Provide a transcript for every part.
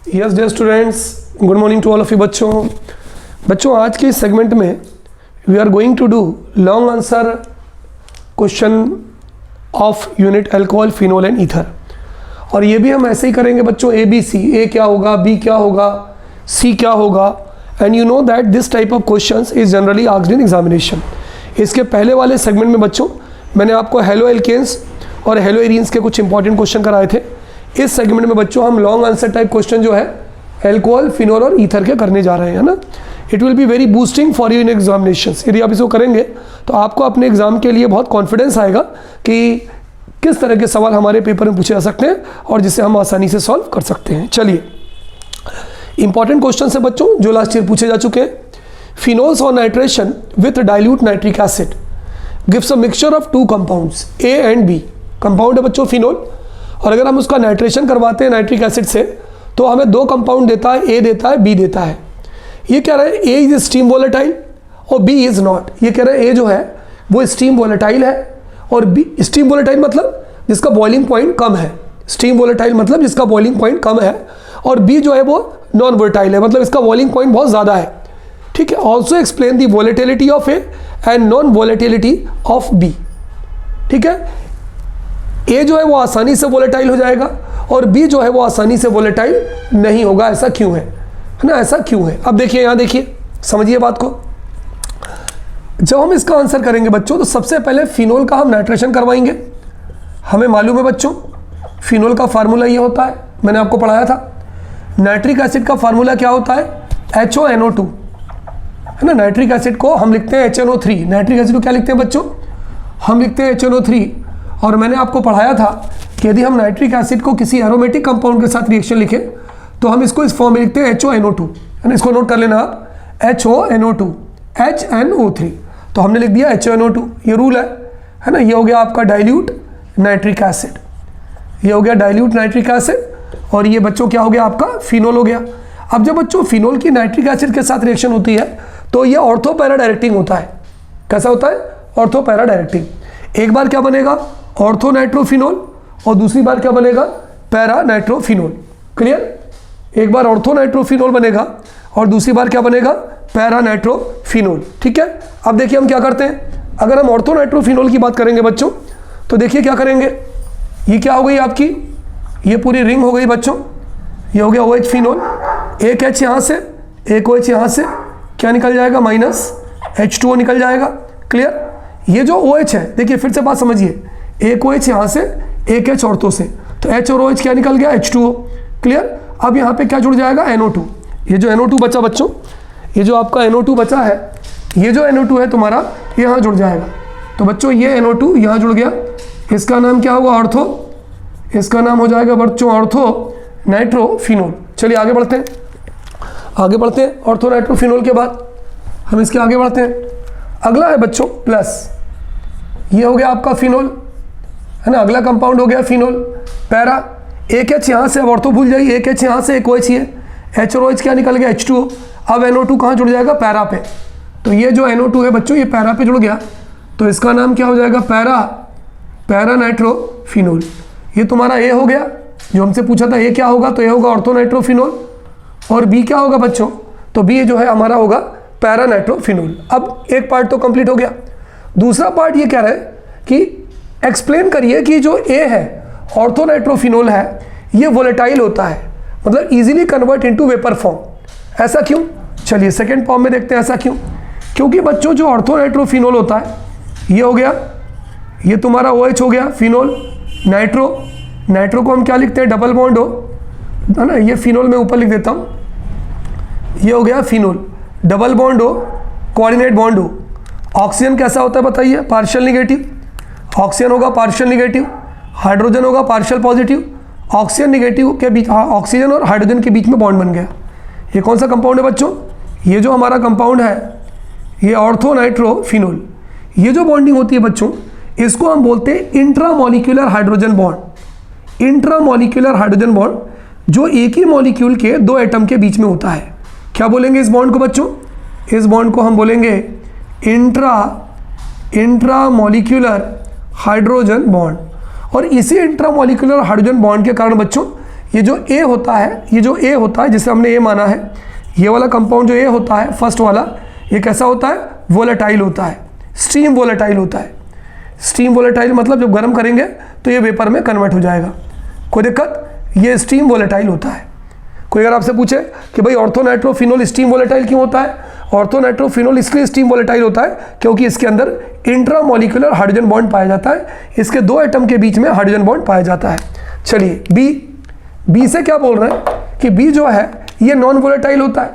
Yes dear students, good morning to all of you बच्चों आज के इस सेगमेंट में we are going to do long answer question of unit alcohol phenol and ether. और ये भी हम ऐसे ही करेंगे बच्चों, ए बी सी, ए क्या होगा, बी क्या होगा, सी क्या होगा। And you know that this type of questions is generally asked in examination. इसके पहले वाले सेगमेंट में बच्चों मैंने आपको हेलो एल्केन्स और हेलो एरीन्स के कुछ इंपॉर्टेंट क्वेश्चन कराए थे। इस सेगमेंट में बच्चों हम लॉन्ग आंसर टाइप क्वेश्चन जो है अल्कोहल, फिनोल और ईथर के करने जा रहे हैं, है ना। It will be very boosting for you in examinations. यदि आप इसको करेंगे तो आपको अपने एग्जाम के लिए बहुत कॉन्फिडेंस आएगा कि किस तरह के सवाल हमारे पेपर में पूछे जा सकते हैं और जिसे हम आसानी से सॉल्व कर सकते हैं। चलिए, इंपॉर्टेंट क्वेश्चन है बच्चों जो लास्ट ईयर पूछे जा चुके हैं। फिनोल्स और nitration with dilute nitric acid gives a mixture of two compounds A and B. Compound है बच्चों फिनोल, और अगर हम उसका नाइट्रेशन करवाते हैं नाइट्रिक एसिड से तो हमें दो कंपाउंड देता है, ए देता है, बी देता है। ये कह रहे हैं ए इज स्टीम वोलेटाइल और बी इज नॉट। ये कह रहे हैं ए जो है वो स्टीम वोलेटाइल है और बी, स्टीम वोलेटाइल मतलब जिसका बॉइलिंग पॉइंट कम है, स्टीम वोलेटाइल मतलब जिसका बॉइलिंग पॉइंट कम है, और बी जो है वो नॉन वोलेटाइल है मतलब इसका बॉइलिंग पॉइंट बहुत ज़्यादा है। ठीक है, also explain the volatility of A and non volatility of B. ठीक है, ए जो है वो आसानी से वोलेटाइल हो जाएगा और बी जो है वो आसानी से वोलेटाइल नहीं होगा। ऐसा क्यों है ना, ऐसा क्यों है? अब देखिए, यहाँ देखिए, समझिए बात को। जब हम इसका आंसर करेंगे बच्चों तो सबसे पहले फिनोल का हम नाइट्रेशन करवाएंगे। हमें मालूम है बच्चों फिनोल का फार्मूला ये होता है, मैंने आपको पढ़ाया था। नाइट्रिक एसिड का फार्मूला क्या होता है? HONO2, है ना। नाइट्रिक एसिड को हम लिखते हैं HNO3। नाइट्रिक एसिड को क्या लिखते हैं बच्चों? हम लिखते हैं HNO3। और मैंने आपको पढ़ाया था कि यदि हम नाइट्रिक एसिड को किसी एरोमेटिक कंपाउंड के साथ रिएक्शन लिखें तो हम इसको इस फॉर्म में लिखते हैं HONO2, है ना। इसको नोट कर लेना आप, HONO2, HNO3। तो हमने लिख दिया HONO2, ये रूल है ना। ये हो गया आपका डाइल्यूट नाइट्रिक एसिड, ये हो गया डाइल्यूट नाइट्रिक एसिड, और ये बच्चों क्या हो गया आपका फिनोल हो गया। अब जब बच्चों फिनोल की नाइट्रिक एसिड के साथ रिएक्शन होती है तो ये ऑर्थो पैरा डायरेक्टिंग होता है। कैसा होता है? Ortho para directing. एक बार क्या बनेगा? ऑर्थो नाइट्रोफिनोल, और दूसरी बार क्या बनेगा? Para nitrophenol. क्लियर? एक बार ऑर्थो नाइट्रोफिनोल बनेगा और दूसरी बार क्या बनेगा? Para nitrophenol. ठीक है, अब देखिए हम क्या करते हैं। अगर हम ऑर्थो नाइट्रोफिनोल की बात करेंगे बच्चों तो देखिए क्या करेंगे। ये क्या हो गई आपकी? ये पूरी रिंग हो गई बच्चों। ये हो गया OH फिनोल, एक H यहाँ से, एक OH यहाँ से, क्या निकल जाएगा? माइनस H2O निकल जाएगा। क्लियर? ये जो OH है, देखिए फिर से बात समझिए, एक OH यहाँ से, एक H ऑर्थो से, तो H और OH क्या निकल गया? H2O। क्लियर? अब यहाँ पे क्या जुड़ जाएगा? NO2। ये जो NO2 बचा बच्चों, ये जो आपका NO2 बचा है, ये जो NO2 है तुम्हारा, ये यहाँ जुड़ जाएगा। तो बच्चों ये NO2 यहाँ जुड़ गया, इसका नाम क्या होगा? ऑर्थो। इसका नाम हो जाएगा बच्चों ऑर्थो नाइट्रोफिनोल। चलिए आगे बढ़ते हैं, आगे बढ़ते हैं। ऑर्थो नाइट्रोफिनोल के बाद हम इसके आगे बढ़ते हैं। अगला है बच्चों प्लस, ये हो गया आपका फिनोल, है ना। अगला कंपाउंड हो गया फिनोल। पैरा, एक H यहाँ से, अब ऑर्थो भूल जाइए, एक H यहाँ से, एक OH ये, H और OH क्या निकल गया? H2O। अब NO2 कहाँ जुड़ जाएगा? पैरा पे। तो ये जो NO2 है बच्चों ये पैरा पे जुड़ गया, तो इसका नाम क्या हो जाएगा? Para nitrophenol. ये तुम्हारा A हो गया, जो हमसे पूछा था A क्या होगा, तो ये होगा ऑर्थो नाइट्रोफिनोल। और B क्या होगा बच्चों? तो B जो है हमारा होगा पैरा नाइट्रोफिनोल। अब एक पार्ट तो कंप्लीट हो गया। दूसरा पार्ट ये कह रहा है कि एक्सप्लेन करिए कि जो A है ऑर्थो नाइट्रोफिनोल है, ये वोलेटाइल होता है, मतलब easily convert into vapour form. ऐसा क्यों? चलिए सेकंड फॉर्म में देखते हैं ऐसा क्यों। क्योंकि बच्चों जो ऑर्थो नाइट्रोफिनोल होता है, ये हो गया, ये तुम्हारा OH हो गया, फिनोल, नाइट्रो को हम क्या लिखते हैं? डबल बॉन्ड हो, है ना। ये फिनोल मैं ऊपर लिख देता हूँ, ये हो गया फिनोल, डबल बॉन्ड हो, कोऑर्डिनेट बॉन्ड हो। ऑक्सीजन कैसा होता है बताइए? Partial negative. ऑक्सीजन होगा पार्शियल निगेटिव, हाइड्रोजन होगा पार्शियल पॉजिटिव। ऑक्सीजन निगेटिव के बीच, ऑक्सीजन और हाइड्रोजन के बीच में बॉन्ड बन गया। ये कौन सा कंपाउंड है बच्चों? ये जो हमारा कंपाउंड है ये ऑर्थो नाइट्रोफिनोल। ये जो बॉन्डिंग होती है बच्चों, इसको हम बोलते हैं intramolecular hydrogen bond. Intramolecular hydrogen bond जो एक ही मॉलिक्यूल के दो एटम के बीच में होता है। क्या बोलेंगे इस बॉन्ड को बच्चों? इस बॉन्ड को हम बोलेंगे इंट्रामॉलिक्यूलर हाइड्रोजन बॉन्ड। और इसी इंट्रामॉलिक्यूलर हाइड्रोजन बॉन्ड के कारण बच्चों ये जो ए होता है जिसे हमने ए माना है, ये वाला कंपाउंड जो ए होता है फर्स्ट वाला, ये कैसा होता है? वोलेटाइल होता है, स्टीम वोलेटाइल होता है। स्टीम वोलेटाइल मतलब जब गर्म करेंगे तो ये वेपर में कन्वर्ट हो जाएगा, कोई दिक्कत? ये स्टीम वोलेटाइल होता है। कोई अगर आपसे पूछे कि भाई ऑर्थोनाइट्रोफिनोल स्टीम वोलेटाइल क्यों होता है? ऑर्थोनाइट्रोफिनोल इसलिए स्टीम वोलेटाइल होता है क्योंकि इसके अंदर इंट्रामोलिकुलर हाइड्रोजन बॉन्ड पाया जाता है, इसके 2 एटम के बीच में हाइड्रोजन बॉन्ड पाया जाता है। चलिए बी से क्या बोल रहे हैं कि बी जो है ये नॉन वोलेटाइल होता है,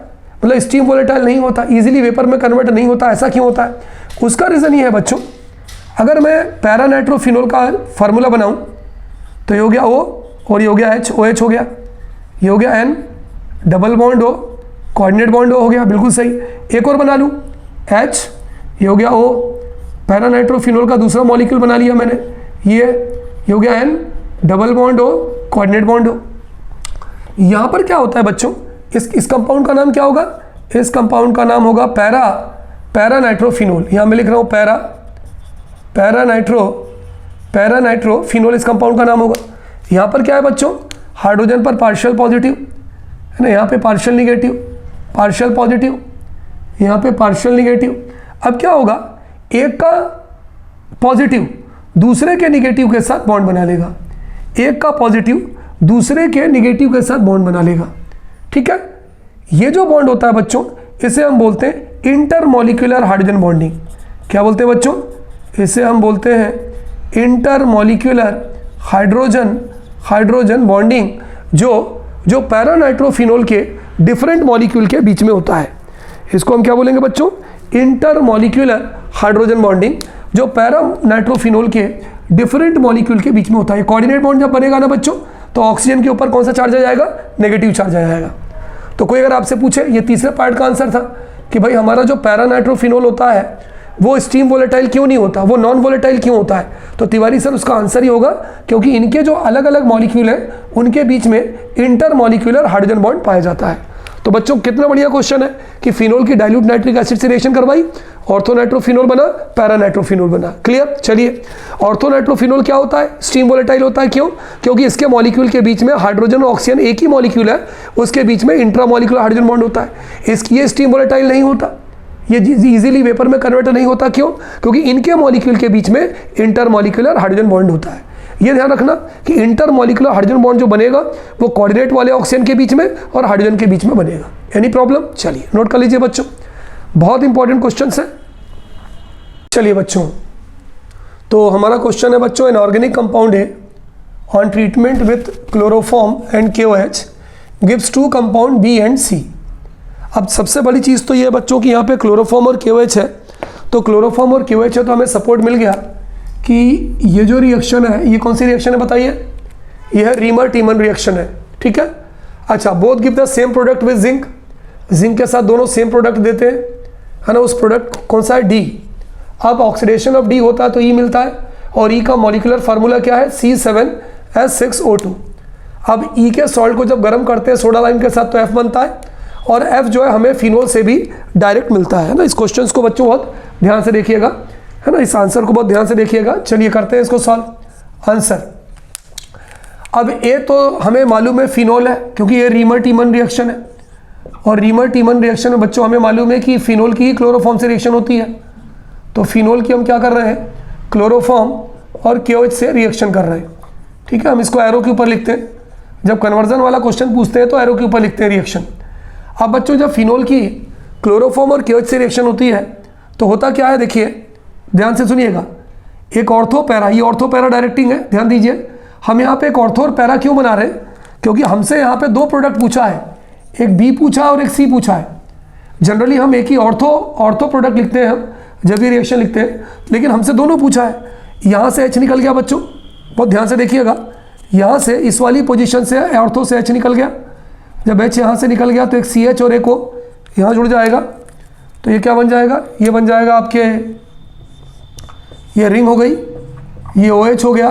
मतलब स्टीम वोलेटाइल नहीं होता, इजीली वेपर में कन्वर्ट नहीं होता। ऐसा क्यों होता है? उसका रीज़न ये है बच्चों, अगर मैं पैरानाइट्रोफिनोल का फार्मूला बनाऊं तो ये हो गया O और ये हो गया H, OH हो गया, ये हो गया N, double bond O, coordinate bond O हो गया, बिल्कुल सही। एक और बना लूँ H, ये हो गया O, पैरानाइट्रोफिनोल का दूसरा मॉलिक्यूल बना लिया मैंने, ये हो गया N, double bond O, coordinate bond O। यहाँ पर क्या होता है बच्चों, इस कंपाउंड का नाम क्या होगा? इस कंपाउंड का नाम होगा पैरानाइट्रोफिनोल। यहाँ मैं लिख रहा हूँ पैरानाइट्रोफिनोल इस कंपाउंड का नाम होगा। यहाँ पर क्या है बच्चों? हाइड्रोजन पर पार्शियल पॉजिटिव है ना, यहाँ पे पार्शियल पॉजिटिव, यहाँ पे पार्शियल निगेटिव। अब क्या होगा, एक का पॉजिटिव दूसरे के निगेटिव के साथ बॉन्ड बना लेगा, एक का पॉजिटिव दूसरे के निगेटिव के साथ बॉन्ड बना लेगा, ठीक है। ये जो बॉन्ड होता है बच्चों, इसे हम बोलते हैं इंटरमॉलिक्यूलर हाइड्रोजन बॉन्डिंग। क्या बोलते हैं बच्चों? इसे हम बोलते हैं इंटरमॉलिक्यूलर हाइड्रोजन बॉन्डिंग, जो पैरानाइट्रोफिनोल के डिफरेंट मॉलिक्यूल के बीच में होता है। इसको हम क्या बोलेंगे बच्चों? इंटरमॉलिक्यूलर हाइड्रोजन बॉन्डिंग, जो पैरानाइट्रोफिनोल के डिफरेंट मॉलिक्यूल के बीच में होता है। कोऑर्डिनेट बॉन्ड जब बनेगा ना बच्चों, तो ऑक्सीजन के ऊपर कौन सा चार्ज आ जाएगा? नेगेटिव चार्ज आ जाएगा। तो कोई अगर आपसे पूछे, ये तीसरे पार्ट का आंसर था कि भाई हमारा जो पैरानाइट्रोफिनोल होता है वो स्टीम वोलेटाइल क्यों नहीं होता, वो नॉन वोलेटाइल क्यों होता है, तो तिवारी सर उसका आंसर ही होगा क्योंकि इनके जो अलग अलग मॉलिक्यूल हैं उनके बीच में इंटरमॉलिक्यूलर हाइड्रोजन बॉन्ड पाया जाता है। तो बच्चों कितना बढ़िया क्वेश्चन है कि फिनोल की डाइल्यूट नाइट्रिक एसिड से रिएक्शन करवाई, ऑर्थोनाइट्रोफिनोल बना, पैरानाइट्रोफिनोल बना। क्लियर? चलिए, ऑर्थोनाइट्रोफिनोल क्या होता है? स्टीम वोलेटाइल होता है। क्यों? क्योंकि इसके मॉलिक्यूल के बीच में हाइड्रोजन और ऑक्सीजन एक ही मॉलिक्यूल है, उसके बीच में इंट्रामॉलिक्यूलर हाइड्रोजन बॉन्ड होता है। ये स्टीम वोलेटाइल नहीं होता, ये इजीली वेपर में कन्वर्ट नहीं होता। क्यों? क्योंकि इनके मॉलिक्यूल के बीच में इंटरमॉलिक्यूलर हाइड्रोजन बॉन्ड होता है। ये ध्यान रखना कि इंटरमॉलिक्यूलर हाइड्रोजन बॉन्ड जो बनेगा वो कोऑर्डिनेट वाले ऑक्सीजन के बीच में और हाइड्रोजन के बीच में बनेगा। Any problem? चलिए नोट कर लीजिए बच्चों, बहुत इंपॉर्टेंट क्वेश्चन है। चलिए बच्चों, तो हमारा क्वेश्चन है बच्चों, इनऑर्गेनिक कंपाउंड है on treatment with chloroform and KOH gives 2 compound B and C। अब सबसे बड़ी चीज़ तो ये है बच्चों कि यहाँ पे क्लोरोफॉर्म और KOH है, तो क्लोरोफॉर्म और KOH है तो हमें सपोर्ट मिल गया कि ये जो रिएक्शन है, ये कौन सी रिएक्शन है बताइए? ये है रीमर-टीमन रिएक्शन है, ठीक है। अच्छा, both give the same product with zinc, zinc के साथ दोनों सेम प्रोडक्ट देते हैं, है ना। उस प्रोडक्ट कौन सा है? D। अब ऑक्सीडेशन ऑफ D होता है तो E मिलता है, और E का मॉलिक्यूलर फार्मूला क्या है? C7H6O2। अब E के सॉल्ट को जब गर्म करते हैं सोडा लाइम के साथ तो F बनता है, और F जो है हमें फिनोल से भी डायरेक्ट मिलता है ना। इस क्वेश्चन को बच्चों बहुत ध्यान से देखिएगा, है ना, इस आंसर को बहुत ध्यान से देखिएगा। चलिए करते हैं इसको सॉल्व। आंसर, अब A तो हमें मालूम है फिनोल है क्योंकि ये रीमर-टीमन रिएक्शन है, और रीमर-टीमन रिएक्शन में बच्चों हमें मालूम है कि फिनोल की ही क्लोरोफॉर्म से रिएक्शन होती है। तो फिनोल की हम क्या कर रहे हैं? क्लोरोफॉर्म और KOH से रिएक्शन कर रहे हैं, ठीक है। हम इसको एरो के ऊपर लिखते हैं, जब कन्वर्जन वाला क्वेश्चन पूछते हैं तो एरो के ऊपर लिखते हैं रिएक्शन। अब बच्चों जब फिनोल की क्लोरोफॉर्म और KOH से रिएक्शन होती है तो होता क्या है, देखिए ध्यान से सुनिएगा। एक ऑर्थो पैरा, ये ऑर्थो पैरा डायरेक्टिंग है, ध्यान दीजिए। हम यहाँ पे एक ऑर्थो और पैरा क्यों बना रहे हैं? क्योंकि हमसे यहाँ पे 2 प्रोडक्ट पूछा है, एक B पूछा और एक C पूछा है। जनरली हम एक ही ऑर्थो प्रोडक्ट लिखते हैं हम जब भी रिएक्शन लिखते हैं, लेकिन हमसे दोनों पूछा है। यहाँ से H निकल गया बच्चों, बहुत ध्यान से देखिएगा। यहाँ से इस वाली पोजीशन से ऑर्थो से H निकल गया, जब H यहाँ से निकल गया तो एक CH और एक O यहाँ जुड़ जाएगा, तो ये क्या बन जाएगा? ये बन जाएगा आपके, ये रिंग हो गई, ये OH हो गया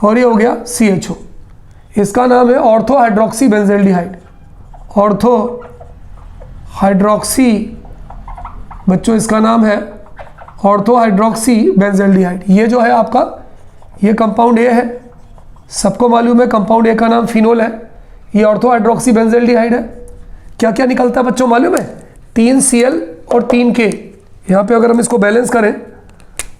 और ये हो गया CHO। इसका नाम है ortho hydroxy benzaldehyde. Ortho hydroxy बच्चों इसका नाम है ऑर्थो हाइड्रोक्सी बेंजल्डिहाइड। ये जो है आपका, ये कंपाउंड A है, सबको मालूम है कंपाउंड A का नाम फिनोल है। ये ऑर्थो हाइड्रोक्सी बेंजल्डिहाइड है। क्या क्या निकलता है बच्चों मालूम है? 3Cl और 3K। यहाँ पे अगर हम इसको बैलेंस करें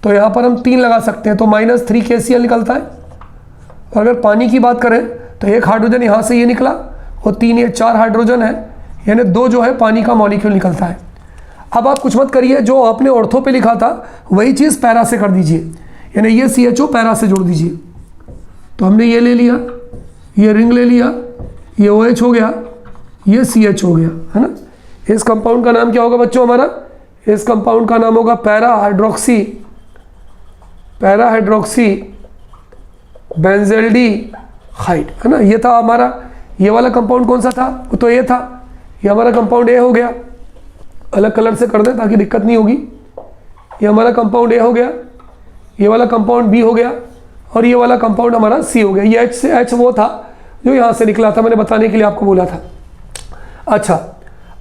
तो यहाँ पर हम 3 लगा सकते हैं, तो -3KCl निकलता है। और अगर पानी की बात करें तो एक हाइड्रोजन यहाँ से ये निकला और 3 ये 4 हाइड्रोजन है, यानी 2 जो है पानी का मॉलिक्यूल निकलता है। अब आप कुछ मत करिए, जो आपने ऑर्थो पे लिखा था वही चीज़ पैरा से कर दीजिए, यानी ये CHO पैरा से जोड़ दीजिए। तो हमने ये ले लिया, ये रिंग ले लिया, ये OH हो गया, ये CH हो गया, है ना। इस कंपाउंड का नाम क्या होगा बच्चों हमारा? इस कंपाउंड का नाम होगा पैरा हाइड्रोक्सी बेंजल्डिहाइड, है ना। ये था हमारा, ये वाला कंपाउंड कौन सा था? वो तो ये था, ये हमारा कंपाउंड ए हो गया। अलग कलर से कर दें ताकि दिक्कत नहीं होगी। ये हमारा कंपाउंड ए हो गया, ये वाला कंपाउंड बी हो गया और ये वाला कंपाउंड हमारा सी हो गया। ये H से H वो था जो यहाँ से निकला था, मैंने बताने के लिए आपको बोला था। अच्छा,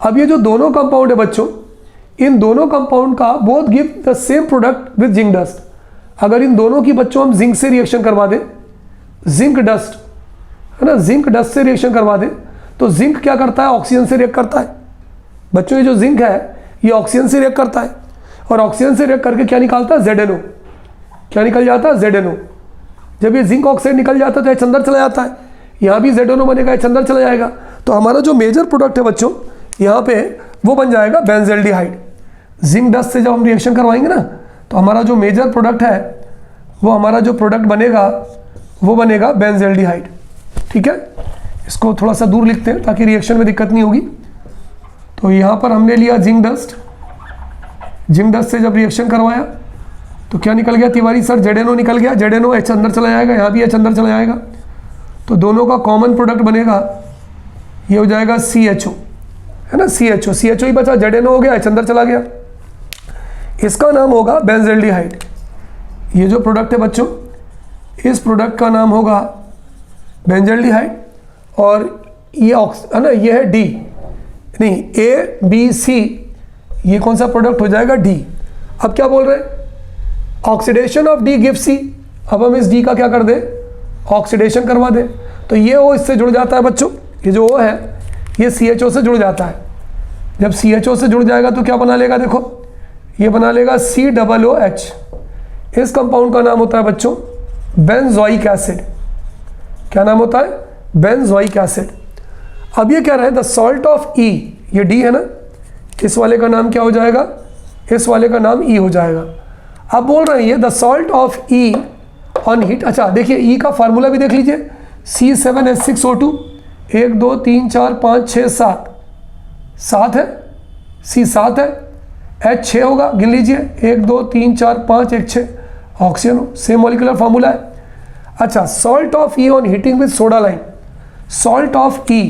अब ये जो दोनों कंपाउंड है बच्चों, इन दोनों कंपाउंड का both give the same product with zinc dust. अगर इन दोनों की बच्चों हम जिंक से रिएक्शन करवा दें, जिंक डस्ट, है ना, जिंक डस्ट से रिएक्शन करवा दें, तो जिंक क्या करता है? ऑक्सीजन से रिएक्ट करता है बच्चों। ये जो जिंक है ये ऑक्सीजन से रिएक्ट करता है और ऑक्सीजन से रिएक्ट करके क्या निकालता है? ZNO। क्या निकल जाता है? ZNO। जब ये जिंक ऑक्साइड निकल जाता है तो H अंदर चला जाता है, यहाँ भी ZNO बनेगा, H अंदर चला जाएगा। तो हमारा जो मेजर प्रोडक्ट है बच्चों यहाँ पे वो बन जाएगा बेंजल्डिहाइड। जिंक डस्ट से जब हम रिएक्शन करवाएंगे ना तो हमारा जो मेजर प्रोडक्ट है वो हमारा जो प्रोडक्ट बनेगा वो बनेगा बेंजल्डिहाइड। ठीक है, इसको थोड़ा सा दूर लिखते हैं ताकि रिएक्शन में दिक्कत नहीं होगी। तो यहाँ पर हमने लिया जिंक डस्ट, जिंक डस्ट से जब रिएक्शन करवाया तो क्या निकल गया तिवारी सर? ZNO निकल गया। ZNO H अंदर चला जाएगा, यहाँ भी H अंदर चला जाएगा, तो दोनों का कॉमन प्रोडक्ट बनेगा, ये हो जाएगा CHO, है ना। CHO ही बचा, ZNO हो गया, H अंदर चला गया, इसका नाम होगा बेंजल्डिहाइड। ये जो प्रोडक्ट है बच्चों, इस प्रोडक्ट का नाम होगा बेंजल्डिहाइड। और ये है ना, ये है D, नहीं ABC, ये कौन सा प्रोडक्ट हो जाएगा? D। अब क्या बोल रहे हैं? Oxidation of D give C। अब हम इस D का क्या कर दें? ऑक्सीडेशन करवा दें। तो ये O इससे जुड़ जाता है बच्चों, ये जो O है ये CHO से जुड़ जाता है। जब CHO से जुड़ जाएगा तो क्या बना लेगा? देखो ये बना लेगा COOH। इस कंपाउंड का नाम होता है बच्चों बेंजोइक एसिड। क्या नाम होता है? Benzoic acid. अब ये कह रहे हैं द सॉल्ट ऑफ E, ये D है ना, इस वाले का नाम क्या हो जाएगा? इस वाले का नाम E हो जाएगा। अब बोल रहे हैं ये the salt of E on heat. अच्छा देखिए E का फार्मूला भी देख लीजिए, C7H6O2, 1 2 3 4 5 6 7, 7 है, C 7 है, H 6 होगा, गिन लीजिए 1 2 3 4 5 1 6, ऑक्सीजन हो, सेम मॉलिक्यूलर फार्मूला है। अच्छा, salt of E on heating with soda lime. Salt of E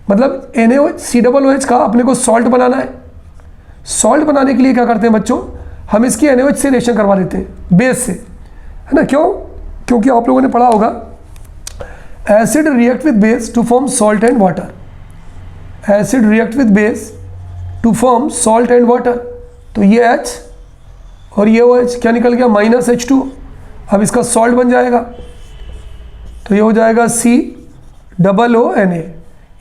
मतलब NaOH COOH का अपने को सॉल्ट बनाना है। सॉल्ट बनाने के लिए क्या करते हैं बच्चों? हम इसकी NaOH से रिएक्शन करवा देते हैं, बेस से, है ना। क्यों? क्योंकि आप लोगों ने पढ़ा होगा acid react with base to form salt and water. Acid react with base to form salt and water. तो ये H और ये OH क्या निकल गया? -H2। अब इसका सॉल्ट बन जाएगा, तो ये हो जाएगा COONA।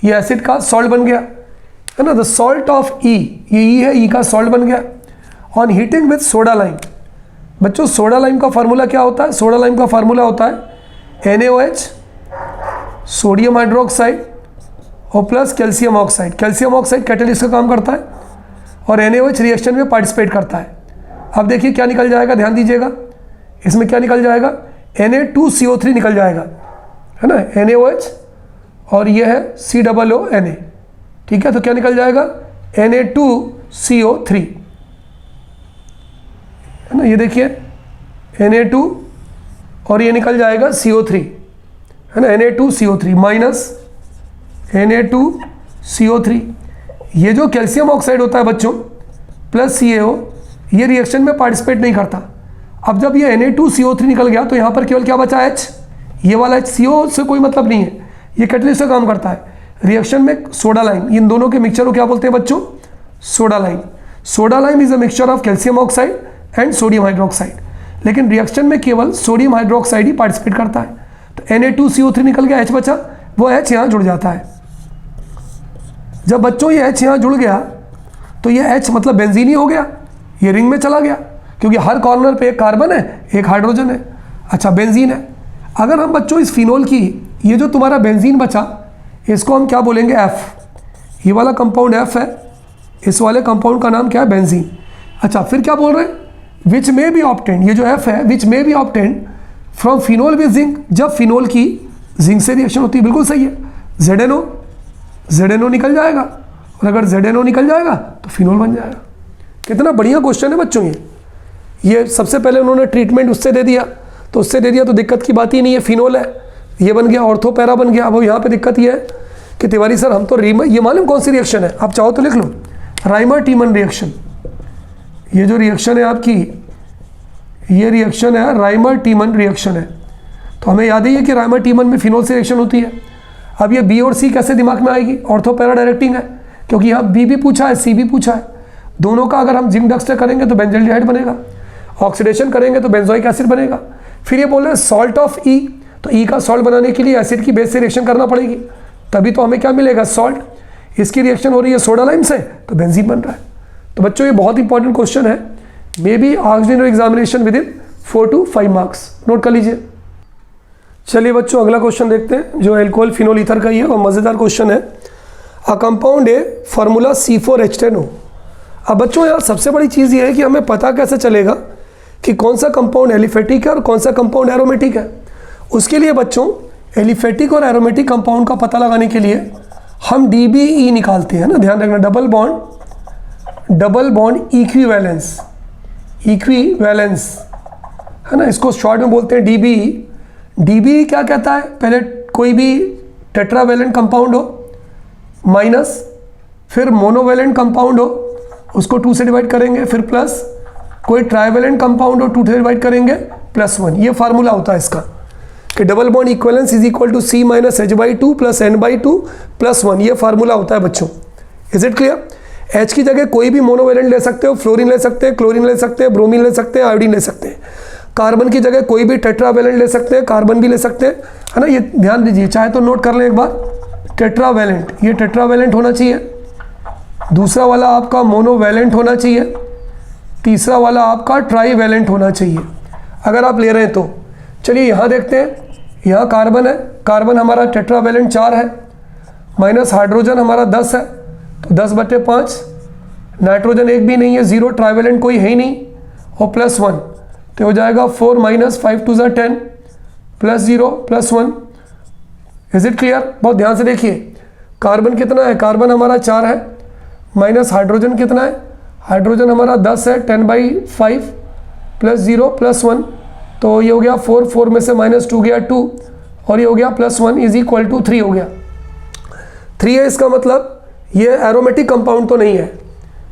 ये एसिड का सॉल्ट बन गया, है ना। द सॉल्ट ऑफ E, ये E है, E का सॉल्ट बन गया on heating with soda lime. बच्चों सोडा लाइम का फार्मूला क्या होता है? सोडा लाइम का फार्मूला होता है NaOH सोडियम हाइड्रोक्साइड और plus calcium oxide. Calcium oxide catalyst का काम करता है और NaOH रिएक्शन में पार्टिसिपेट करता है। अब देखिए क्या निकल जाएगा, ध्यान दीजिएगा, इसमें क्या निकल जाएगा? Na2CO3 निकल जाएगा, है ना। NaOH और ये है COONA, ठीक है। तो क्या निकल जाएगा? Na2CO3, है ना। ये देखिए Na2 और ये निकल जाएगा CO3, है ना, Na2CO3 माइनस Na2CO3। ये जो कैल्शियम ऑक्साइड होता है बच्चों प्लस CaO, ये रिएक्शन में पार्टिसिपेट नहीं करता। अब जब ये Na2CO3 निकल गया तो यहाँ पर केवल क्या बचा? H। ये वाला H, CO से कोई मतलब नहीं है, ये कैटलिस्ट का काम करता है। रिएक्शन में सोडा लाइम, इन दोनों के मिक्सचर को क्या बोलते हैं बच्चों? Soda lime. Soda lime is a mixture of calcium oxide and sodium hydroxide, लेकिन रिएक्शन में केवल सोडियम हाइड्रोक्साइड ही पार्टिसिपेट करता है। तो Na2CO3 निकल गया, H बचा, वो H यहाँ जुड़ जाता है। जब बच्चों ये H यहाँ जुड़ गया तो ये H मतलब बेंजीन ही हो गया, ये रिंग में चला गया, क्योंकि हर कॉर्नर पे एक कार्बन है एक हाइड्रोजन है। अच्छा बेंजीन है। अगर हम बच्चों इस फिनोल की ये जो तुम्हारा बेंजीन बचा इसको हम क्या बोलेंगे F। ये वाला कंपाउंड F है, इस वाले कंपाउंड का नाम क्या है बेंजीन। अच्छा फिर क्या बोल रहे हैं विच में बी ऑब्टेन्ड, ये जो F है विच में B obtained from phenol with zinc, जब फिनोल की जिंक से रिएक्शन होती है। बिल्कुल सही है, ZNO निकल जाएगा, और अगर ZNO निकल जाएगा तो फिनोल बन जाएगा। कितना बढ़िया क्वेश्चन है बच्चों ये सबसे पहले उन्होंने ट्रीटमेंट उससे दे दिया, तो उससे दे दिया तो दिक्कत की बात ही नहीं है, फिनोल है ये बन गया, ऑर्थो पैरा बन गया। अब यहाँ पे दिक्कत ये है कि तिवारी सर हम तो ये मालूम कौन सी रिएक्शन है, आप चाहो तो लिख लो, राइमर टीमन रिएक्शन। ये जो रिएक्शन है आपकी, ये रिएक्शन है राइमर टीमन रिएक्शन है। तो हमें याद ही है कि राइमर टीमन में फिनोल से रिएक्शन होती है। अब ये बी और सी कैसे दिमाग में आएगी, ऑर्थो पैरा डायरेक्टिंग है, क्योंकि यहाँ बी भी पूछा है सी भी पूछा है। दोनों का अगर हम जिंक डक्स्टर करेंगे तो बेंजल्डिहाइड बनेगा, ऑक्सीडेशन करेंगे तो बेंजोइक एसिड बनेगा। फिर ये बोल रहे हैं सॉल्ट ऑफ ई, तो ई का सॉल्ट बनाने के लिए एसिड की बेस से रिएक्शन करना पड़ेगी, तभी तो हमें क्या मिलेगा सॉल्ट। इसकी रिएक्शन हो रही है सोडा लाइम से तो बेंजीन बन रहा है। तो बच्चों ये बहुत इंपॉर्टेंट क्वेश्चन है, may be asked in your examination with in 4 to 5 marks, note कर लीजिए। चलिए बच्चों अगला क्वेश्चन देखते हैं जो एल्कोहल फिनोल ईथर का ही है और मज़ेदार क्वेश्चन है। अ कंपाउंड है फार्मूला C4H10O। अब बच्चों यार सबसे बड़ी चीज़ ये है कि हमें पता कैसे चलेगा कि कौन सा कंपाउंड एलिफेटिक है और कौन सा कंपाउंड एरोमेटिक है। उसके लिए बच्चों एलिफेटिक और एरोमेटिक कंपाउंड का पता लगाने के लिए हम DBE निकालते हैं ना, ध्यान रखना, डबल बॉन्ड इक्विवेलेंस है ना, इसको शॉर्ट में बोलते हैं DBE। DBE क्या कहता है, पहले कोई भी टेट्रावेलेंट कंपाउंड हो माइनस, फिर मोनोवेलेंट कंपाउंड हो उसको 2 से डिवाइड करेंगे, फिर प्लस, कोई ट्राइवेलेंट कंपाउंड हो 2 से डिवाइड करेंगे +1। ये फार्मूला होता है इसका कि double bond equivalence is equal to C - H/2 + N/2 + 1। ये फार्मूला होता है बच्चों। Is it clear? H की जगह कोई भी मोनोवेलेंट ले सकते हो, फ्लोरीन ले सकते हैं, क्लोरीन ले सकते हैं, ब्रोमीन ले सकते हैं, आयोडीन ले सकते हैं। कार्बन की जगह कोई भी टेट्रावेलेंट ले सकते हैं, कार्बन भी ले सकते हैं, है ना। ये ध्यान दीजिए, चाहे तो नोट कर लें एक बार, टेट्रावेलेंट, ये टेट्रावेलेंट होना चाहिए, दूसरा वाला आपका मोनोवेलेंट होना चाहिए, तीसरा वाला आपका ट्राईवेलेंट होना चाहिए अगर आप ले रहे हैं तो। चलिए यहाँ देखते हैं, यहाँ कार्बन है, कार्बन हमारा टेट्रावेलेंट 4 है, माइनस हाइड्रोजन हमारा 10 है तो 10/5, नाइट्रोजन एक भी नहीं है, 0, ट्राईवेलेंट कोई है ही नहीं, और +1 तो हो जाएगा 4 - 5 × 2 = 10 +0 +1। Is it clear? बहुत ध्यान से देखिए, कार्बन कितना है, कार्बन हमारा 4 है, माइनस हाइड्रोजन कितना है, हाइड्रोजन हमारा 10 है, 10/5 +0 +1 तो ये हो गया 4, 4 में से -2 गया 2, और ये हो गया +1 = 3 हो गया। 3 है, इसका मतलब ये एरोमेटिक कंपाउंड तो नहीं है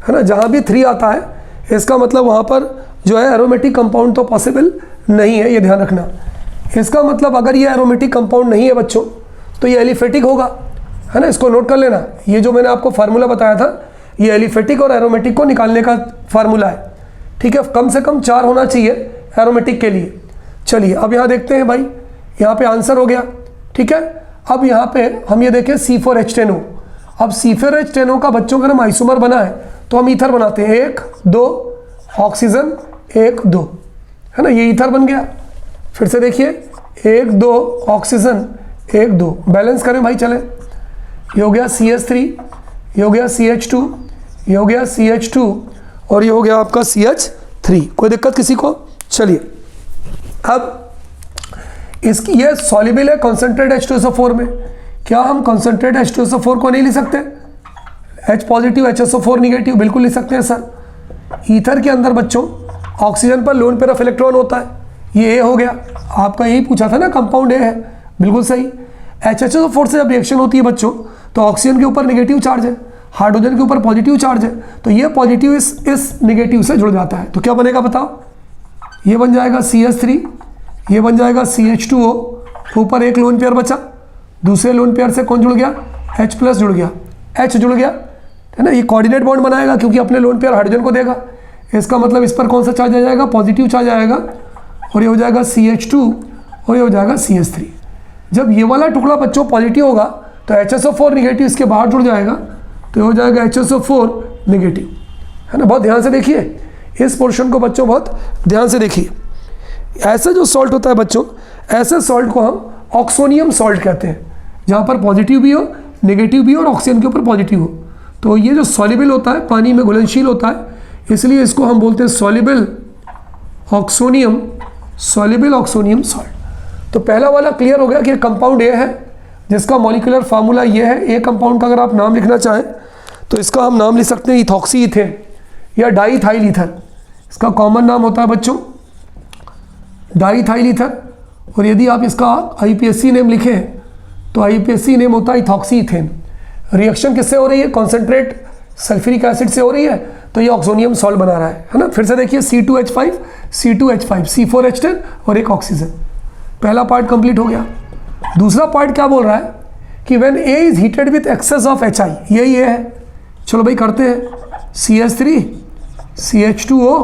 ना। जहाँ भी 3 आता है इसका मतलब वहाँ पर जो है एरोमेटिक कंपाउंड तो पॉसिबल नहीं है, ये ध्यान रखना। इसका मतलब अगर ये एरोमेटिक कंपाउंड नहीं है बच्चों तो ये एलिफेटिक होगा, है ना। इसको नोट कर लेना, ये जो मैंने आपको फार्मूला बताया था ये एलिफेटिक और एरोमेटिक को निकालने का फार्मूला है, ठीक है। कम से कम 4 होना चाहिए एरोमेटिक के लिए। चलिए अब यहाँ देखते हैं भाई, यहाँ पे आंसर हो गया, ठीक है। अब यहाँ पे हम ये देखें C4H10O। अब C4H10O का बच्चों का नाम आइसोमर बना है तो हम ईथर बनाते हैं, 1 2 ऑक्सीजन 1 2, है ना, ये ईथर बन गया। फिर से देखिए 1 2 ऑक्सीजन 1 2, बैलेंस करें भाई, चले, ये हो गया CH3, ये हो गया CH2, ये हो गया CH2 और ये हो गया आपका CH3। कोई दिक्कत किसी को? चलिए अब इसकी ये सॉल्युबल है कॉन्सेंट्रेट H2SO4 में, क्या हम कॉन्सेंट्रेट H2SO4 को नहीं लिख सकते? H पॉजिटिव HSO4 निगेटिव बिल्कुल लिख सकते हैं सर। ईथर के अंदर बच्चों ऑक्सीजन पर लोन पेयर ऑफ इलेक्ट्रॉन होता है, ये A हो गया, आपका यही पूछा था ना, कंपाउंड A है, बिल्कुल सही। HSO4 से जब रिएक्शन होती है बच्चों तो ऑक्सीजन के ऊपर नेगेटिव चार्ज है, हाइड्रोजन के ऊपर पॉजिटिव चार्ज है, तो ये पॉजिटिव इस नेगेटिव से जुड़ जाता है, तो क्या बनेगा बताओ? ये बन जाएगा CH3, ये बन जाएगा CH2O, ऊपर एक लोन पेयर बचा, दूसरे लोन पेयर से कौन जुड़ गया? H+ जुड़ गया, H जुड़ गया, है ना। ये कोऑर्डिनेट बॉन्ड बनाएगा क्योंकि अपने लोन पेयर हाइड्रोजन को देगा, इसका मतलब इस पर कौन सा चार्ज आ जाएगा? पॉजिटिव चार्ज आएगा, और ये हो जाएगा CH2 और ये हो जाएगा CH3। जब ये वाला टुकड़ा बच्चों पॉजिटिव होगा तो HSO4 निगेटिव इसके बाहर जुड़ जाएगा, तो हो जाएगा HSO4 नेगेटिव, है ना। बहुत ध्यान से देखिए इस पोर्शन को बच्चों, बहुत ध्यान से देखिए। ऐसा जो सॉल्ट होता है बच्चों, ऐसे सॉल्ट को हम ऑक्सोनियम सॉल्ट कहते हैं, जहाँ पर पॉजिटिव भी हो नेगेटिव भी हो और ऑक्सीजन के ऊपर पॉजिटिव हो। तो ये जो सॉल्युबल होता है, पानी में घुलनशील होता है, इसलिए इसको हम बोलते हैं soluble oxonium, soluble oxonium salt. तो पहला वाला क्लियर हो गया कि कंपाउंड ए है जिसका मॉलिक्यूलर फार्मूला ये है। ए कंपाउंड का अगर आप नाम लिखना चाहें तो इसका हम नाम लिख सकते हैं इथॉक्सी इथेन या डाईथाइल ईथर। इसका कॉमन नाम होता है बच्चों डाईथाइल ईथर। और यदि आप इसका आईपीएससी नेम लिखें तो आईपीएससी नेम होता है इथॉक्सी इथेन। रिएक्शन किससे हो रही है? कॉन्सेंट्रेट सल्फ्यूरिक एसिड से हो रही है, तो ये ऑक्सोनियम सॉल्ट बना रहा है ना। फिर से देखिए C2H5 C2H5 C4H10 और एक ऑक्सीजन। पहला पार्ट कंप्लीट हो गया। दूसरा पार्ट क्या बोल रहा है कि when A is heated with access of HI, यही ये है। चलो भाई करते हैं। CH3 CH2O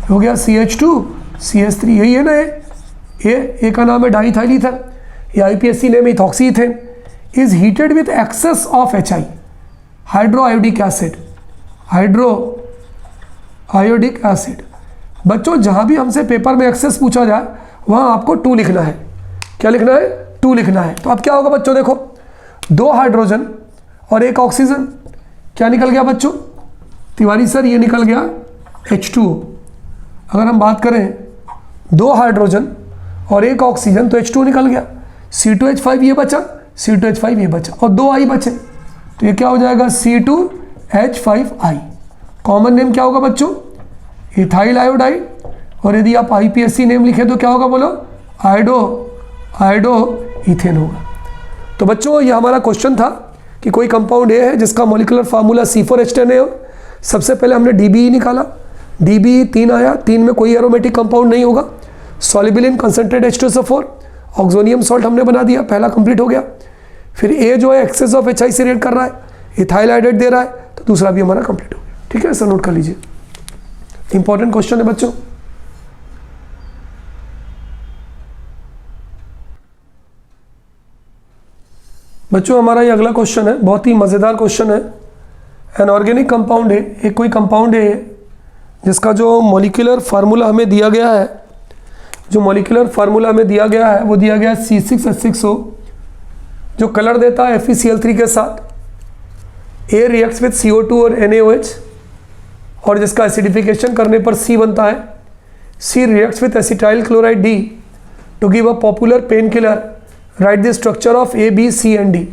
हो गया, CH2 CH3, यही है ना। ए का नाम है डाईथाइल ईथर, ये IPSC name ethoxy ethane. Is heated with access of HI, hydro iodic acid, hydro iodic acid. बच्चों जहाँ भी हमसे पेपर में एक्सेस पूछा जाए वहाँ आपको 2 लिखना है। क्या लिखना है? 2 लिखना है। तो अब क्या होगा बच्चों, देखो 2 हाइड्रोजन और 1 ऑक्सीजन, क्या निकल गया बच्चों? तिवारी सर ये निकल गया H2O। अगर हम बात करें 2 हाइड्रोजन और 1 ऑक्सीजन तो H2O निकल गया। C2H5 ये बचा, C2H5 ये बचा और 2 I बचे, तो ये क्या हो जाएगा? C2H5I। कॉमन नेम क्या होगा बच्चों? Ethyl iodide. और यदि आप आईपीएससी नेम लिखे तो क्या होगा बोलो? आयोडो इथेन होगा। तो बच्चों ये हमारा क्वेश्चन था कि कोई कंपाउंड ए है जिसका मॉलिक्यूलर फार्मूला C4H10 है। सबसे पहले हमने DBE निकाला, DBE 3 आया, 3 में कोई एरोमेटिक कंपाउंड नहीं होगा। Soluble in concentrate H2SO4, oxonium salt हमने बना दिया, पहला कंप्लीट हो गया। फिर ए जो है एक्सेस ऑफ HI से रिएक्ट कर रहा है, इथाइल आयोडाइड दे रहा है, तो दूसरा भी हमारा कंप्लीट हो गया। ठीक है सर, नोट कर लीजिए, इंपॉर्टेंट क्वेश्चन है बच्चों। बच्चों हमारा ये अगला क्वेश्चन है, बहुत ही मज़ेदार क्वेश्चन है। एन ऑर्गेनिक कंपाउंड है, एक कोई कंपाउंड है जिसका जो मॉलिक्यूलर फार्मूला हमें दिया गया है, जो मॉलिक्यूलर फार्मूला हमें दिया गया है वो दिया गया है C6H6O, जो कलर देता है FeCl3 के साथ। A रिएक्ट्स विथ CO2 और NaOH, और जिसका एसिडिफिकेशन करने पर C बनता है। C reacts with acetyl chloride D to give a popular painkiller. Write the structure of A, B, C and D।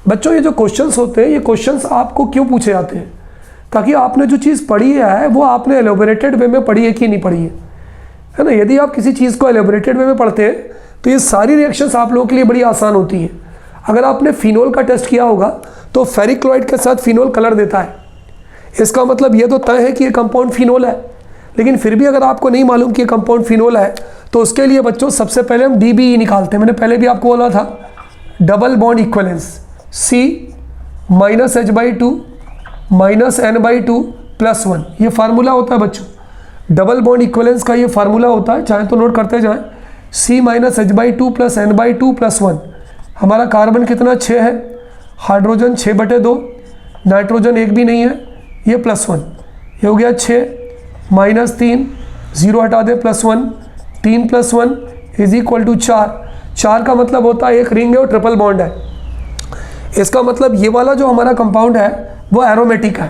बच्चों ये जो क्वेश्चंस होते हैं, ये क्वेश्चंस आपको क्यों पूछे जाते हैं? ताकि आपने जो चीज़ पढ़ी है वो आपने एलोबरेटेड वे में पढ़ी है कि नहीं पढ़ी है ना। यदि आप किसी चीज़ को एलोबरेटेड वे में पढ़ते हैं तो ये सारी रिएक्शंस आप लोगों के लिए बड़ी आसान होती हैं। अगर आपने फिनोल का टेस्ट किया होगा तो फेरिक क्लोराइड के साथ फिनोल कलर देता है, इसका मतलब ये तो तय है कि ये कंपाउंड फिनोल है। लेकिन फिर भी अगर आपको नहीं मालूम कि ये कंपाउंड फिनोल है तो उसके लिए बच्चों सबसे पहले हम DBE निकालते हैं। मैंने पहले भी आपको बोला था, double bond equivalence, C -H/2 -N/2 +1, ये फार्मूला होता है बच्चों। डबल बॉन्ड इक्वलेंस का ये फार्मूला होता है, चाहे तो नोट करते जाएं। C -H/2 + N/2 +1। हमारा कार्बन कितना? 6 है, हाइड्रोजन 6/2, नाइट्रोजन 1 भी नहीं है, ये +1, ये हो गया 6 -3, 0 हटा दे +1, 3 + 1 = 4। 4 का मतलब होता है एक रिंग है और ट्रिपल बॉन्ड है। इसका मतलब ये वाला जो हमारा कंपाउंड है वो एरोमेटिक है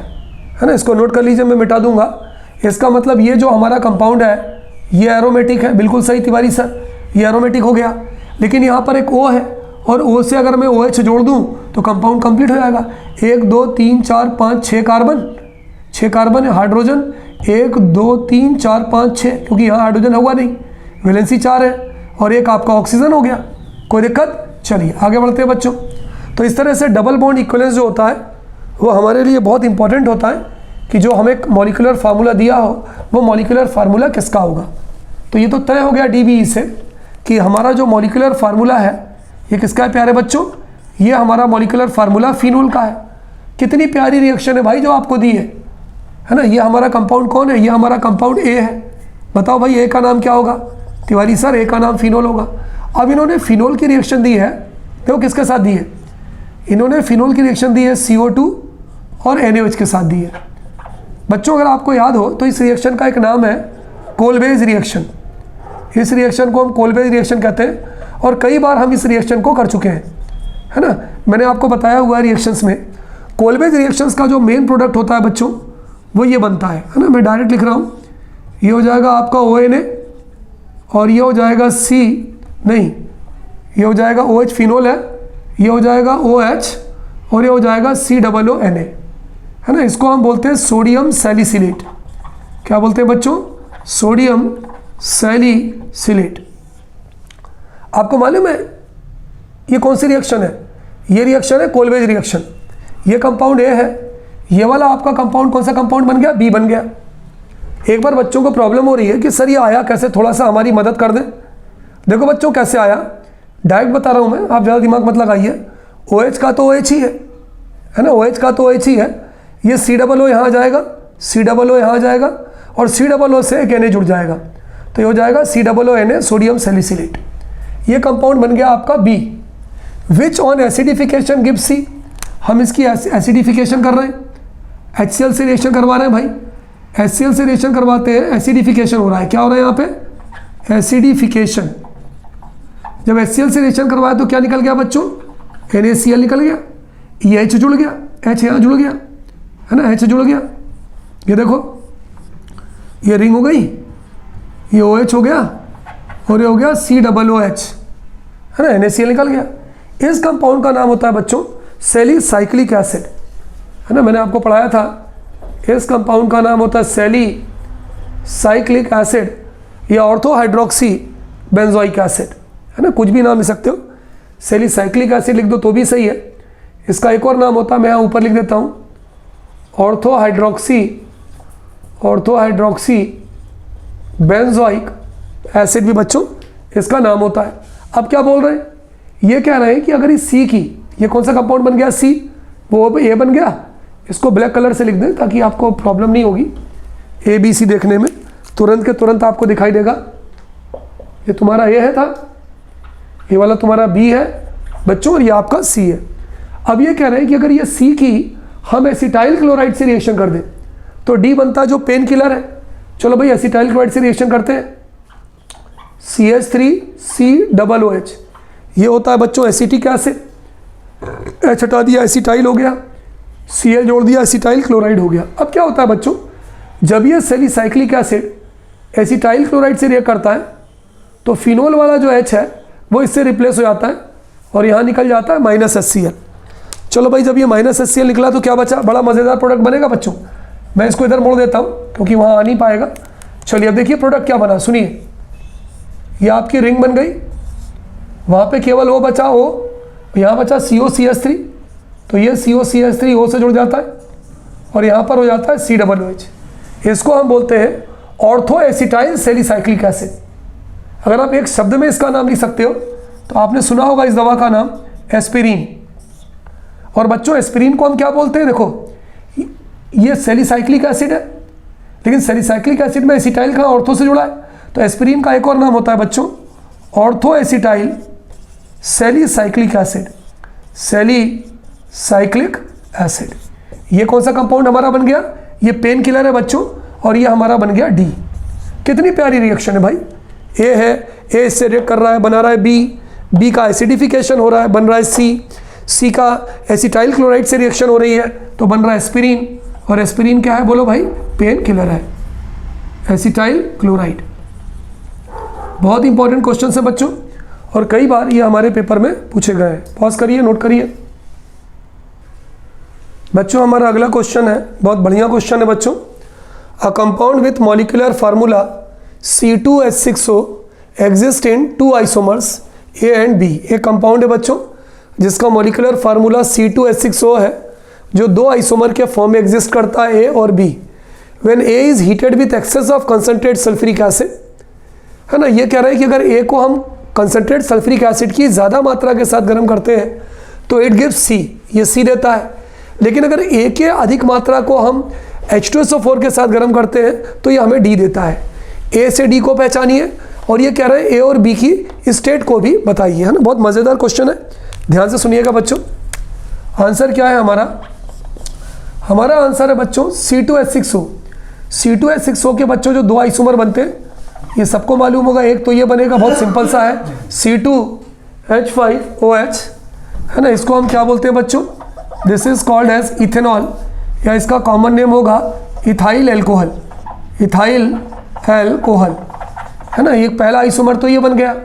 ना। इसको नोट कर लीजिए, मैं मिटा दूंगा। इसका मतलब ये जो हमारा कंपाउंड है ये एरोमेटिक है। बिल्कुल सही तिवारी सर, ये एरोमेटिक हो गया। लेकिन यहाँ पर एक O है और O से अगर मैं OH जोड़ दूँ तो कंपाउंड कंप्लीट हो जाएगा। 1 2 3 4 5 6 कार्बन, 6 कार्बन है, हाइड्रोजन 1 2 3 4 5 6, क्योंकि यहाँ हाइड्रोजन हुआ नहीं, वैलेंसी 4 है, और एक आपका ऑक्सीजन हो गया। कोई दिक्कत? चलिए आगे बढ़ते हैं बच्चों। तो इस तरह से डबल बॉन्ड इक्वलेंस जो होता है वो हमारे लिए बहुत इंपॉर्टेंट होता है कि जो हमें मॉलिक्यूलर फार्मूला दिया हो वो मॉलिक्यूलर फार्मूला किसका होगा। तो ये तो तय हो गया DBE से कि हमारा जो मॉलिक्यूलर फार्मूला है ये किसका है प्यारे बच्चों? ये हमारा मॉलिक्यूलर फार्मूला फिनोल का है। कितनी प्यारी रिएक्शन है भाई जो आपको दी है ना। ये हमारा कंपाउंड कौन है? ये हमारा कंपाउंड A है। बताओ भाई A का नाम क्या होगा? तिवारी सर A का नाम फिनोल होगा। अब इन्होंने फिनोल की रिएक्शन दी है, देखो किसके साथ दी है? इन्होंने फिनोल की रिएक्शन दी है CO2 और NaOH के साथ दी है। बच्चों अगर आपको याद हो तो इस रिएक्शन का एक नाम है कोलबेज रिएक्शन। इस रिएक्शन को हम कोलबेज रिएक्शन कहते हैं और कई बार हम इस रिएक्शन को कर चुके हैं, है ना। मैंने आपको बताया हुआ है रिएक्शंस में कोलबेज रिएक्शंस का जो मेन प्रोडक्ट होता है बच्चों वो ये बनता है ना। मैं डायरेक्ट लिख रहा हूँ, ये हो जाएगा आपका ONA और ये हो जाएगा ये हो जाएगा OH फिनोल है, ये हो जाएगा OH और ये हो जाएगा COONA, है ना। इसको हम बोलते हैं सोडियम सैलिसिलेट। क्या बोलते हैं बच्चों? Sodium salicylate. आपको मालूम है ये कौन सी रिएक्शन है? ये रिएक्शन है कोलबेज रिएक्शन। ये कंपाउंड A है, ये वाला आपका कंपाउंड कौन सा कंपाउंड बन गया? B बन गया। एक बार बच्चों को प्रॉब्लम हो रही है कि सर ये आया कैसे, थोड़ा सा हमारी मदद कर दें। देखो बच्चों कैसे आया, डायरेक्ट बता रहा हूँ मैं, आप ज़्यादा दिमाग मत लगाइए। OH का तो OH ही है ना, OH का तो OH ही है। ये COO यहाँ आ जाएगा, COO यहाँ आ जाएगा और COO से एक Na जुड़ जाएगा तो ये हो जाएगा COONA सोडियम सैलिसिलेट। ये कंपाउंड बन गया आपका B। Which on acidification give C। हम इसकी एसिडिफिकेशन कर रहे हैं, HCl से रिएक्शन करवा रहे हैं भाई। HCl से रिएक्शन करवाते हैं, एसिडिफिकेशन हो रहा है। क्या हो रहा है यहाँ पे? एसिडिफिकेशन। जब HCl से रिएक्शन करवाया तो क्या निकल गया बच्चों? NaCl निकल गया, ये H जुड़ गया, H यहाँ जुड़ गया, है ना, H जुड़ गया। ये देखो ये रिंग हो गई, ये OH हो गया और ये हो गया COOH, है ना, NaCl निकल गया। इस कंपाउंड का नाम होता है बच्चों सैलिसाइक्लिक एसिड, है ना। मैंने आपको पढ़ाया था इस कंपाउंड का नाम होता है सैलिसाइक्लिक एसिड या ऑर्थो हाइड्रोक्सी बेंजोइक एसिड, है ना, कुछ भी नाम ले सकते हो। सैलिसाइक्लिक एसिड लिख दो तो भी सही है। इसका एक और नाम होता है, मैं यहाँ ऊपर लिख देता हूँ, ऑर्थो हाइड्रोक्सी बेंजोइक एसिड भी बच्चों इसका नाम होता है। अब क्या बोल रहे हैं? ये कह रहे हैं कि अगर इस C की, ये कौन सा कंपाउंड बन गया? C, वो A बन गया। इसको ब्लैक कलर से लिख दें ताकि आपको प्रॉब्लम नहीं होगी ABC देखने में, तुरंत के तुरंत आपको दिखाई देगा। ये तुम्हारा A है था, ये वाला तुम्हारा B है बच्चों और ये आपका C है। अब ये कह रहे हैं कि अगर ये C की हम एसिटाइल क्लोराइड से रिएक्शन कर दें तो D बनता है जो पेन किलर है। चलो भाई एसिटाइल क्लोराइड से रिएक्शन करते हैं, CH3COOH, ये होता है बच्चों एसिटिक एसिड। H हटा दिया, एसिटाइल हो गया, Cl जोड़ दिया, एसिटाइल क्लोराइड हो गया। अब क्या होता है बच्चों, जब ये सैलिसाइक्लिक एसिड एसिटाइल क्लोराइड से रिएक्ट करता है तो फिनोल वाला जो H है वो इससे रिप्लेस हो जाता है और यहाँ निकल जाता है -HCl। चलो भाई जब ये -HCl निकला तो क्या बचा? बड़ा मज़ेदार प्रोडक्ट बनेगा बच्चों। मैं इसको इधर मोड़ देता हूँ क्योंकि वहाँ आ नहीं पाएगा। चलिए अब देखिए प्रोडक्ट क्या बना, सुनिए। ये आपकी रिंग बन गई, वहाँ पे केवल O बचा, O, यहाँ बचा COCH3, तो ये COCH3 O से जुड़ जाता है और यहाँ पर हो जाता है COOH। इसको हम बोलते हैं ऑर्थो एसिटाइल सैलिसाइक्लिक एसिड। अगर आप एक शब्द में इसका नाम लिख सकते हो तो आपने सुना होगा इस दवा का नाम एस्पिरिन। और बच्चों एस्पिरिन को हम क्या बोलते हैं? देखो ये सैलिसाइक्लिक एसिड है, लेकिन सैलिसाइक्लिक एसिड में एसिटाइल का ऑर्थो से जुड़ा है, तो एस्पिरिन का एक और नाम होता है बच्चों ortho acetyl salicylic acid, salicylic acid. ये कौन सा कंपाउंड हमारा बन गया? ये पेन किलर है बच्चों और ये हमारा बन गया D। कितनी प्यारी रिएक्शन है भाई। A है, A इससे रिएक्ट कर रहा है, बना रहा है B का एसिडिफिकेशन हो रहा है, बन रहा है C का एसिटाइल क्लोराइड से रिएक्शन हो रही है तो बन रहा है एस्पिरिन। और एस्पिरिन क्या है बोलो भाई? पेन किलर है, एसिटाइल क्लोराइड। बहुत इंपॉर्टेंट क्वेश्चन है बच्चों और कई बार ये हमारे पेपर में पूछे गए हैं। पॉज करिए, नोट करिए बच्चों। हमारा अगला क्वेश्चन है, बहुत बढ़िया क्वेश्चन है बच्चों। A compound with molecular formula C2H6O exist in 2 isomers A and B। एक कंपाउंड है बच्चों जिसका मॉलिक्यूलर फार्मूला C2H6O है, जो 2 आइसोमर के फॉर्म में एग्जिस्ट करता है A और B। When A is heated with access of concentrate sulphuric acid, है ना। ये कह रहा है कि अगर A को हम कंसनट्रेट सल्फ्यूरिक एसिड की ज़्यादा मात्रा के साथ गर्म करते हैं तो इट गिव्स C, ये C देता है। लेकिन अगर A के अधिक मात्रा को हम H2SO4 के साथ गर्म करते हैं तो ये हमें D देता है। A से D को पहचानिए और ये कह रहे हैं A और B की स्टेट को भी बताइए, है ना। बहुत मज़ेदार क्वेश्चन है, ध्यान से सुनिएगा बच्चों। आंसर क्या है हमारा? हमारा आंसर है बच्चों C2H6O। C2H6O के बच्चों जो दो आइसोमर बनते हैं ये सबको मालूम होगा। एक तो ये बनेगा, बहुत सिंपल सा है, C2H5OH, है ना। इसको हम क्या बोलते हैं बच्चों? This is called as ethanol, या इसका कॉमन नेम होगा इथाइल एल्कोहल। इथाइल एल्कोहल, है ना। एक पहला आइसोमर तो ये बन गया,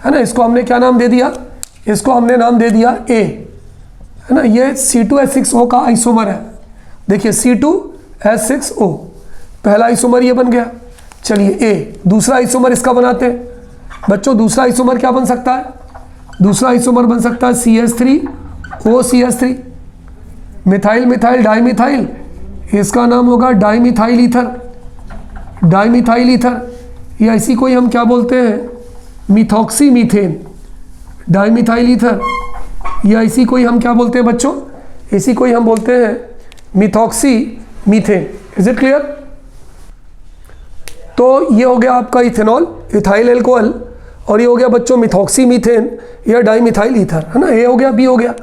है ना। इसको हमने क्या नाम दे दिया? इसको हमने नाम दे दिया A, है ना। ये C2H6O का आइसोमर है। देखिए C2H6O पहला आइसोमर ये बन गया। चलिए A, दूसरा आइसोमर इसका बनाते हैं बच्चों। दूसरा आइसोमर क्या बन सकता है? दूसरा आइसोमर बन सकता है CH3OCH3, मिथाइल मिथाइल डाइमिथाइल, इसका नाम होगा डाइमिथाइल ईथर। डाइमिथाइल ईथर, या इसी को ही हम क्या बोलते हैं? Methoxy methane. डाइमिथाइल ईथर, या इसी को ही हम क्या बोलते हैं बच्चों? इसी को ही हम बोलते हैं methoxy methane. Is it clear? तो ये हो गया आपका इथेनॉल, इथाइल एल्कोहल, और ये हो गया बच्चों मिथॉक्सी मीथेन या डाइमिथाइल ईथर, है ना। ए हो गया, बी हो गया।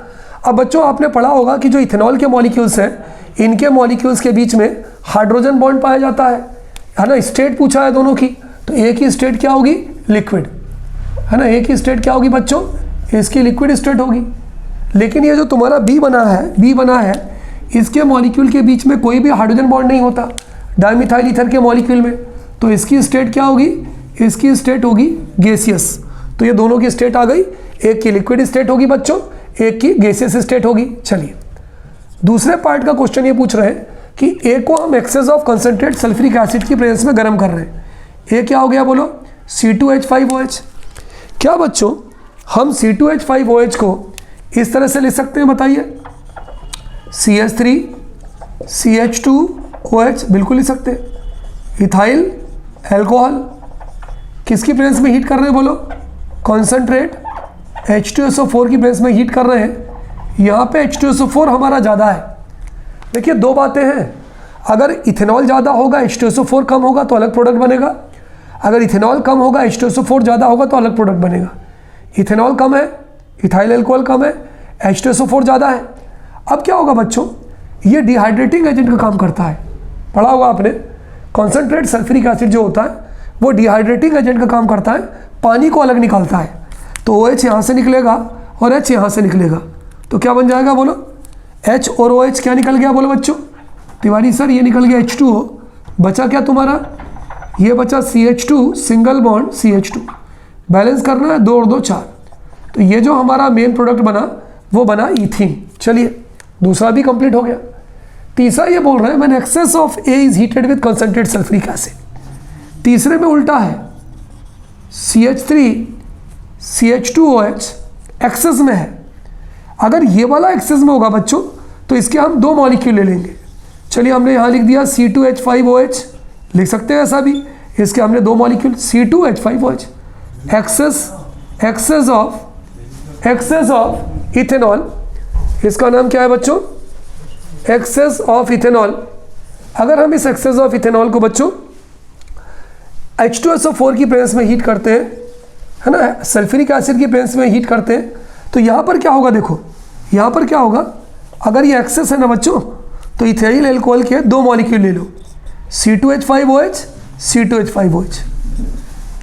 अब बच्चों आपने पढ़ा होगा कि जो इथेनॉल के मॉलिक्यूल्स हैं, इनके मॉलिक्यूल्स के बीच में हाइड्रोजन बॉन्ड पाया जाता है ना। स्टेट पूछा है दोनों की, तो एक ही स्टेट क्या होगी? लिक्विड, है ना। एक ही स्टेट क्या होगी बच्चों? इसकी लिक्विड स्टेट होगी। लेकिन ये जो तुम्हारा बी बना है, इसके मॉलिक्यूल के बीच में कोई भी हाइड्रोजन बॉन्ड नहीं होता डाइमिथाइल ईथर के मॉलिक्यूल में, तो इसकी स्टेट क्या होगी? इसकी स्टेट होगी गैसियस। तो ये दोनों की स्टेट आ गई, एक की लिक्विड स्टेट होगी बच्चों, एक की गैसियस स्टेट होगी। चलिए दूसरे पार्ट का क्वेश्चन ये पूछ रहे हैं कि ए को हम excess of concentrate sulphuric acid की प्रेजेंस में गर्म कर रहे हैं। ए क्या हो गया बोलो? C2H5OH। क्या बच्चों हम C2H5OH को इस तरह से लिख सकते हैं? बताइए, CH3CH2OH बिल्कुल लिख सकते हैं। इथाइल एल्कोहल किसकी प्रेजेंस में हीट कर रहे हैं बोलो? कॉन्सेंट्रेट H2SO4 की प्रेजेंस में हीट कर रहे हैं। यहाँ पे H2SO4 हमारा ज़्यादा है। देखिए दो बातें हैं, अगर इथेनॉल ज़्यादा होगा H2SO4 कम होगा तो अलग प्रोडक्ट बनेगा। अगर इथेनॉल कम होगा H2SO4 ज़्यादा होगा तो अलग प्रोडक्ट बनेगा। इथेनॉल कम है, इथाइल एल्कोहल कम है, H2SO4 ज़्यादा है। अब क्या होगा बच्चों? ये डिहाइड्रेटिंग एजेंट का काम करता है। पढ़ा होगा आपने, कॉन्सेंट्रेट सल्फ्यूरिक एसिड जो होता है वो डिहाइड्रेटिंग एजेंट का काम करता है, पानी को अलग निकालता है। तो OH यहाँ से निकलेगा और H यहाँ से निकलेगा, तो क्या बन जाएगा बोलो? H और OH क्या निकल गया बोलो बच्चों? तिवारी सर ये निकल गया H2O, बचा क्या तुम्हारा? ये बचा CH2 single bond CH2। Balance करना है, 2 और 2 4। तो ये जो हमारा मेन प्रोडक्ट बना वो बना ईथीन। चलिए दूसरा भी कंप्लीट हो गया। तीसरा ये बोल रहे हैं when excess of A is heated with concentrate sulphuric acid. तीसरे में उल्टा है, CH3CH2OH एक्सेस में है। अगर ये वाला एक्सेस में होगा बच्चों तो इसके हम 2 मॉलिक्यूल ले लेंगे। चलिए हमने यहाँ लिख दिया C2H5OH, लिख सकते हैं ऐसा भी। इसके हमने 2 molecule C2H5OH। Access of ethanol, इसका नाम क्या है बच्चों? Excess of ethanol. अगर हम इस एक्सेस ऑफ इथेनॉल को बच्चों H2SO4 की प्रेजेंस में हीट करते हैं, है ना, सल्फ्यूरिक एसिड की प्रेजेंस में हीट करते हैं, तो यहाँ पर क्या होगा? देखो यहाँ पर क्या होगा? अगर ये एक्सेस है ना बच्चों, तो इथाइल एल्कोहल के 2 मॉलिक्यूल ले लो, C2H5OH C2H5OH।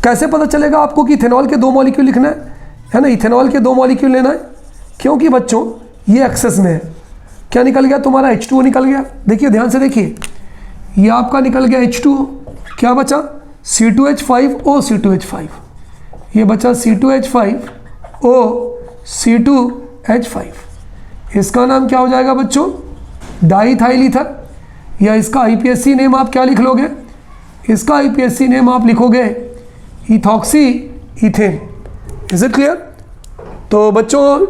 कैसे पता चलेगा आपको कि इथेनॉल के 2 मॉलिक्यूल लिखना है ना? इथेनॉल के 2 मॉलिक्यूल लेना है, क्योंकि बच्चों ये एक्सेस में है। क्या निकल गया तुम्हारा? H2O निकल गया। देखिए ध्यान से देखिए, ये आपका निकल गया H2O, क्या बचा? C2H5O C2H5, ये बचा C2H5O C2H5। इसका नाम क्या हो जाएगा बच्चों? डाइथाइल ईथर, या इसका IPSC नेम आप क्या लिख लोगे? इसका IPSC नेम आप लिखोगे ethoxy ethane. Is it clear? तो बच्चों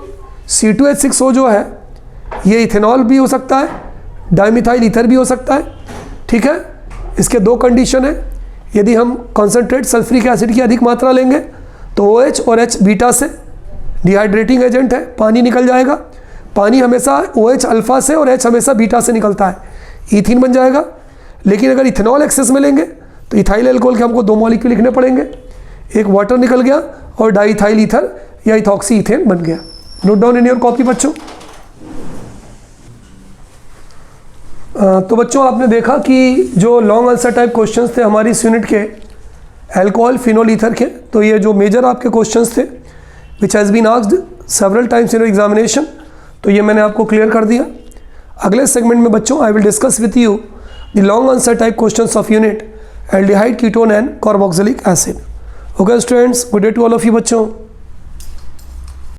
C2H6O जो है ये इथेनॉल भी हो सकता है, डाइमिथाइल ईथर भी हो सकता है, ठीक है। इसके 2 कंडीशन है, यदि हम कॉन्सेंट्रेट सल्फ्यूरिक एसिड की अधिक मात्रा लेंगे तो OH और H बीटा से, डिहाइड्रेटिंग एजेंट है, पानी निकल जाएगा। पानी हमेशा OH अल्फा से और H हमेशा बीटा से निकलता है, ईथीन बन जाएगा। लेकिन अगर इथेनॉल एक्सेस में लेंगे तो इथाइल एल्कोहल के हमको 2 मॉलिक्यूल लिखने पड़ेंगे, एक वाटर निकल गया और डाइथाइल ईथर या इथॉक्सी इथेन बन गया। Note down in your copy बच्चों। तो बच्चों आपने देखा कि जो लॉन्ग आंसर टाइप क्वेश्चंस थे हमारी इस यूनिट के अल्कोहल फिनोल ईथर के, तो ये जो मेजर आपके क्वेश्चंस थे which has been asked several times in your examination, तो ये मैंने आपको क्लियर कर दिया। अगले सेगमेंट में बच्चों I will discuss with you the long answer type questions of unit aldehyde ketone and carboxylic acid. Okay students, good day to all of you बच्चों।